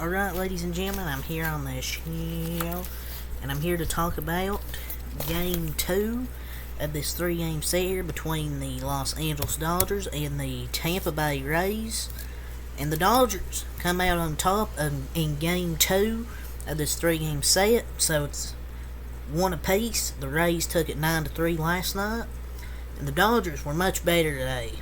Alright, ladies and gentlemen, I'm here on the show, and I'm here to talk about Game 2 of this 3-game set here between the Los Angeles Dodgers and the Tampa Bay Rays. And the Dodgers come out on top in Game 2 of this 3-game set, so it's one apiece. The Rays took it 9-3 last night, and the Dodgers were much better today.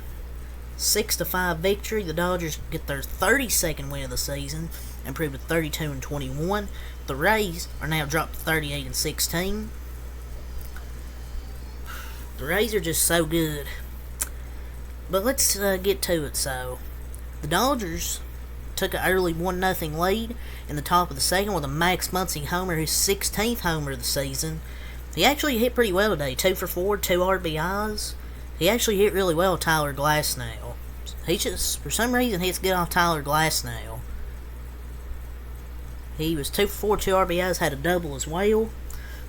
6-5 victory. The Dodgers get their 32nd win of the season, improved to 32-21. The Rays are now dropped to 38-16. The Rays are just so good. But let's get to it. So, the Dodgers took an early 1-0 lead in the top of the second with a Max Muncy homer, his 16th homer of the season. He actually hit pretty well today, 2 for 4, 2 RBIs. He actually hit really well with Tyler Glasnow. He just, for some reason, hits good off Tyler Glasnow. He was 2 for 4, 2 RBIs, had a double as well.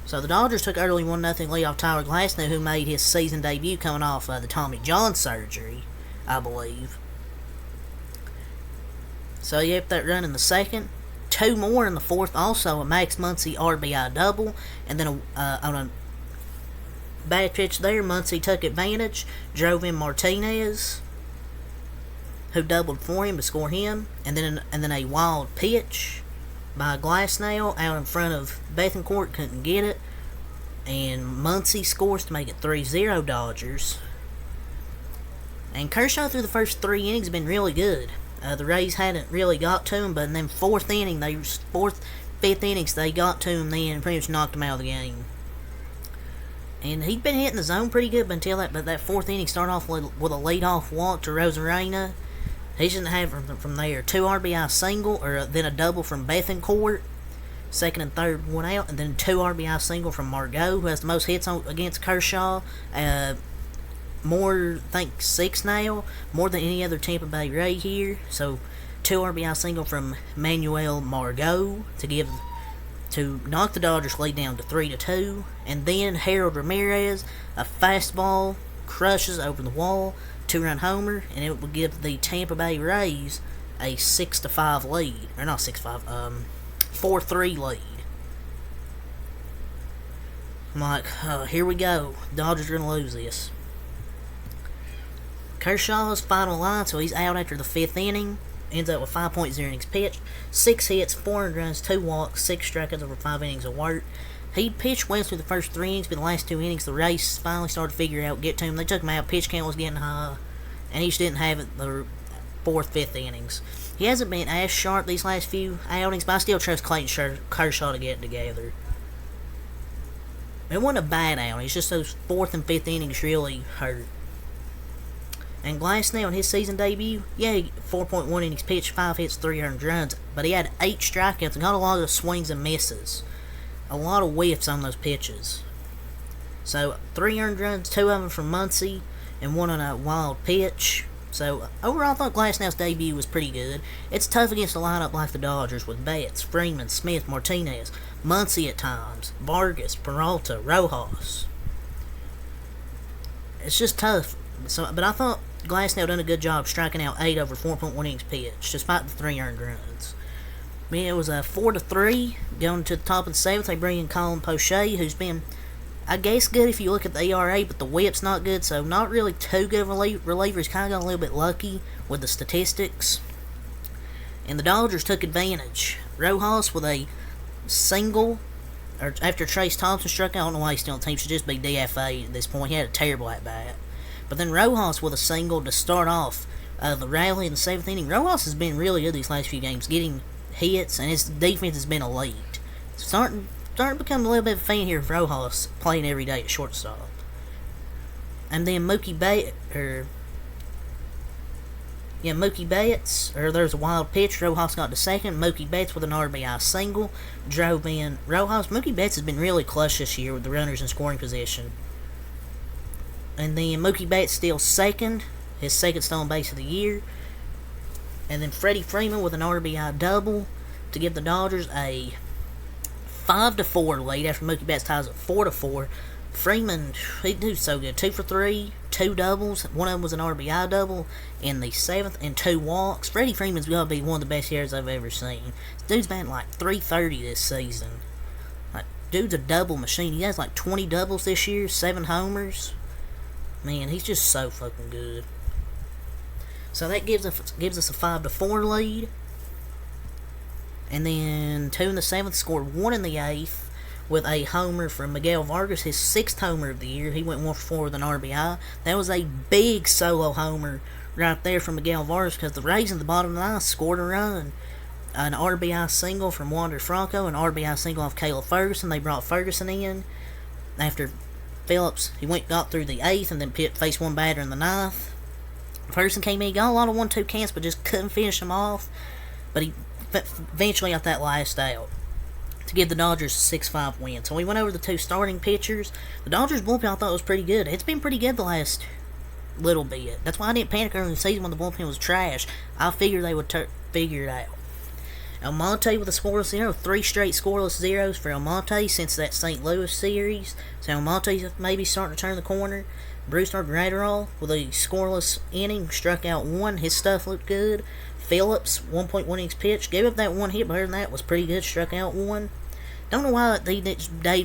So the Dodgers took early 1-0 lead off Tyler Glasnow, who made his season debut coming off the Tommy John surgery, I believe. So you have that run in the second. 2 more in the fourth, also a Max Muncy RBI double, and then on a bad pitch there, Muncy took advantage, drove in Martinez, who doubled for him to score him, and then a wild pitch by Glasnow out in front of Bethancourt, couldn't get it, and Muncy scores to make it 3-0 Dodgers. And Kershaw through the first 3 innings has been really good. The Rays hadn't really got to him, but in then fifth innings, they got to him then and pretty much knocked him out of the game. And he'd been hitting the zone pretty good but that fourth inning started off with a leadoff walk to Rosarena. He shouldn't have from there. 2 RBI single, or then a double from Bethancourt, second and third one out, and then 2 RBI single from Margot, who has the most hits against Kershaw. More, I think 6 now, more than any other Tampa Bay Ray here. So 2 RBI single from Manuel Margot to knock the Dodgers lead down to 3-2, and then Harold Ramirez, a fastball, crushes over the wall, 2-run homer, and it would give the Tampa Bay Rays a 6-5 lead, or not 6-5, 4-3 lead. I'm like, here we go, Dodgers are gonna lose this. Kershaw's final line, so he's out after the 5th inning. Ends up with 5.0 innings pitched, 6 hits, 400 runs, 2 walks, 6 strikeouts over 5 innings of work. He pitched well through the first 3 innings, but the last 2 innings, the Rays finally started to figure out, get to him. They took him out, pitch count was getting high, and he just didn't have it the 4th, 5th innings. He hasn't been as sharp these last few outings, but I still trust Clayton Kershaw to get it together. It wasn't a bad outing, it's just those 4th and 5th innings really hurt. And Glasnow in his season debut, 4.1 innings pitched, 5 hits, 300 runs, but he had 8 strikeouts and got a lot of swings and misses. A lot of whiffs on those pitches. So, 300 runs, 2 of them from Muncy, and 1 on a wild pitch. So, overall, I thought Glasnow's debut was pretty good. It's tough against a lineup like the Dodgers with Betts, Freeman, Smith, Martinez, Muncy at times, Vargas, Peralta, Rojas. It's just tough. So, but I thought Glasnow done a good job striking out 8 over 4.1 innings pitched, despite the 3 earned runs. It was a 4-3 going to the top of the 7th. They bring in Colin Poche, who's been, I guess, good if you look at the ERA, but the whip's not good, so not really too good of a reliever. He's kind of got a little bit lucky with the statistics. And the Dodgers took advantage. Rojas with a single, or after Trace Thompson struck out. I don't know why he's still on the team. Should just be DFA at this point. He had a terrible at-bat. But then Rojas with a single to start off the rally in the 7th inning. Rojas has been really good these last few games, getting hits, and his defense has been elite. Starting to become a little bit of a fan here of Rojas playing every day at shortstop. And then Mookie Betts, there's a wild pitch. Rojas got to second. Mookie Betts with an RBI single drove in Rojas. Mookie Betts has been really clutch this year with the runners in scoring position. And then Mookie Betts still second, his second stolen base of the year. And then Freddie Freeman with an RBI double to give the Dodgers a 5-4 lead after Mookie Betts ties at 4-4. Freeman, he do so good. 2 for 3, 2 doubles. One of them was an RBI double in the 7th and 2 walks. Freddie Freeman's going to be one of the best years I've ever seen. This dude's batting like 330 this season. Like, dude's a double machine. He has like 20 doubles this year, 7 homers. Man, he's just so fucking good. So that gives us a 5-4 lead. And then 2 in the 7th, scored 1 in the 8th with a homer from Miguel Vargas, his 6th homer of the year. He went 1 for 4 with an RBI. That was a big solo homer right there from Miguel Vargas, because the Rays in the bottom of the 9th scored a run. An RBI single from Wander Franco, an RBI single off Caleb Ferguson. They brought Ferguson in after Phillips. He got through the 8th and then faced one batter in the 9th. Ferguson came in, got a lot of 1-2 counts, but just couldn't finish them off. But he eventually got that last out to give the Dodgers a 6-5 win. So we went over the 2 starting pitchers. The Dodgers bullpen I thought was pretty good. It's been pretty good the last little bit. That's why I didn't panic early in the season when the bullpen was trash. I figured they would figure it out. Almonte with a scoreless 0. 3 straight scoreless zeros for Almonte since that St. Louis series. So Almonte's maybe starting to turn the corner. Brusdar Graterol with a scoreless inning, struck out 1. His stuff looked good. Phillips, 1.1 innings pitched, gave up that 1 hit, but other than that was pretty good, struck out 1. Don't know why Dave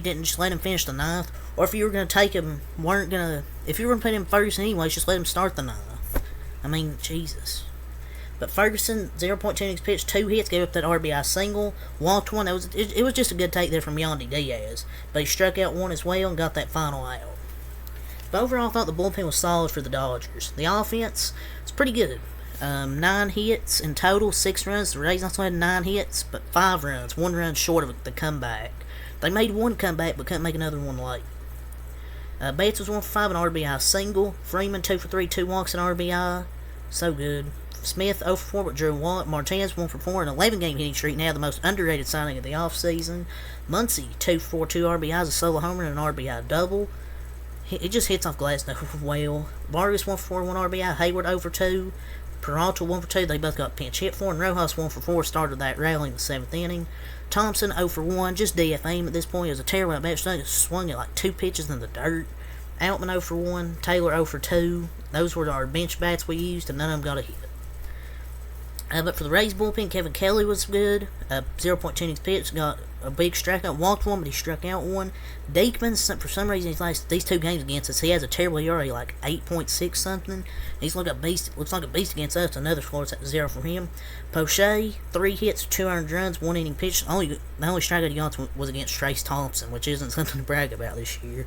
didn't just let him finish the 9th, or if you were going to take him, if you were going to put him first anyways, just let him start the 9th. I mean, Jesus. But Ferguson, 0.2 innings pitched, 2 hits, gave up that RBI single, walked 1. It was just a good take there from Yandy Diaz, but he struck out 1 as well and got that final out. But overall, I thought the bullpen was solid for the Dodgers. The offense was pretty good. 9 hits in total, 6 runs. The Rays also had 9 hits, but 5 runs. 1 run short of the comeback. They made 1 comeback, but couldn't make another one late. Bates was 1 for 5, an RBI single. Freeman 2 for 3, 2 walks, and RBI. So good. Smith 0 for 4, but drew 1. Martinez 1 for 4, an 11-game hitting streak. Now the most underrated signing of the offseason. Muncy 2 for 4, 2 RBIs, a solo homer, and an RBI double. It just hits off Glasnow well. Vargas 1 for 4, 1 RBI. Hayward 0 for 2. Peralta 1 for 2. They both got pinch hit for. And Rojas 1 for 4. Started that rally in the 7th inning. Thompson 0 for 1. Just DFA him at this point. It was a terrible at bat. Swung at like 2 pitches in the dirt. Outman 0 for 1. Taylor 0 for 2. Those were our bench bats we used, and none of them got a hit. But for the Rays bullpen, Kevin Kelly was good. 0.2 innings pitched, got a big strikeout, walked 1, but he struck out 1. Diekman, for some reason, these 2 games against us, he has a terrible ERA, like 8.6 something. He's looks like a beast against us. Another scoreless at 0 from him. Poche, 3 hits, 2 earned runs, 1 inning pitched. The only strikeout he got was against Trace Thompson, which isn't something to brag about this year.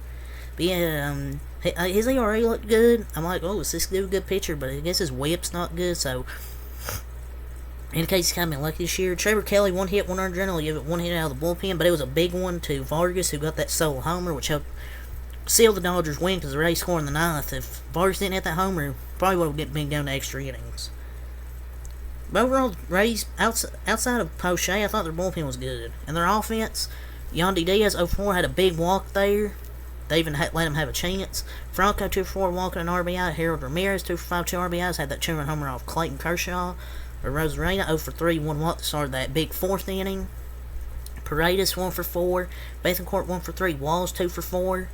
But yeah, his ERA looked good. I'm like, oh, is this dude a good pitcher? But I guess his whip's not good, so in case he's kind of been lucky this year. Trevor Kelly, 1 hit, 1 earned run. Only gave it 1 hit out of the bullpen, but it was a big one to Vargas, who got that solo homer, which helped seal the Dodgers' win because the Rays scored in the 9th. If Vargas didn't hit that homer, probably would have been down to extra innings. But overall, Rays, outside of Poche, I thought their bullpen was good. And their offense, Yandy Diaz, 0-4, had a big walk there. They even let him have a chance. Franco, 2 for 4, walking an RBI. Harold Ramirez, 2 for 5, 2 RBIs. Had that 2-run homer off Clayton Kershaw. Rosarena, 0 for 3, 1 walk to start that big 4th inning. Paredes, 1 for 4. Bethancourt, 1 for 3. Walls, 2 for 4.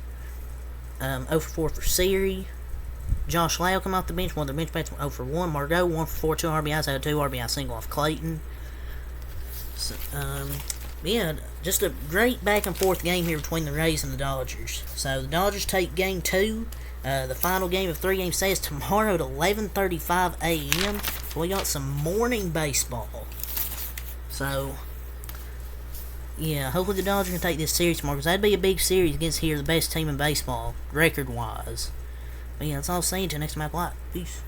0 for 4 for Siri. Josh Lau come off the bench. One of their bench bats, 0 for 1. Margot, 1 for 4, 2 RBIs. Had a 2 RBI single off Clayton. So, yeah, just a great back and forth game here between the Rays and the Dodgers. So the Dodgers take game 2. The final game of 3-game set is tomorrow at 11:35 a.m. So we got some morning baseball. So, yeah, hopefully the Dodgers can take this series tomorrow, because that'd be a big series against here, the best team in baseball, record-wise. But yeah, that's all I'm saying. Till next time, Peace.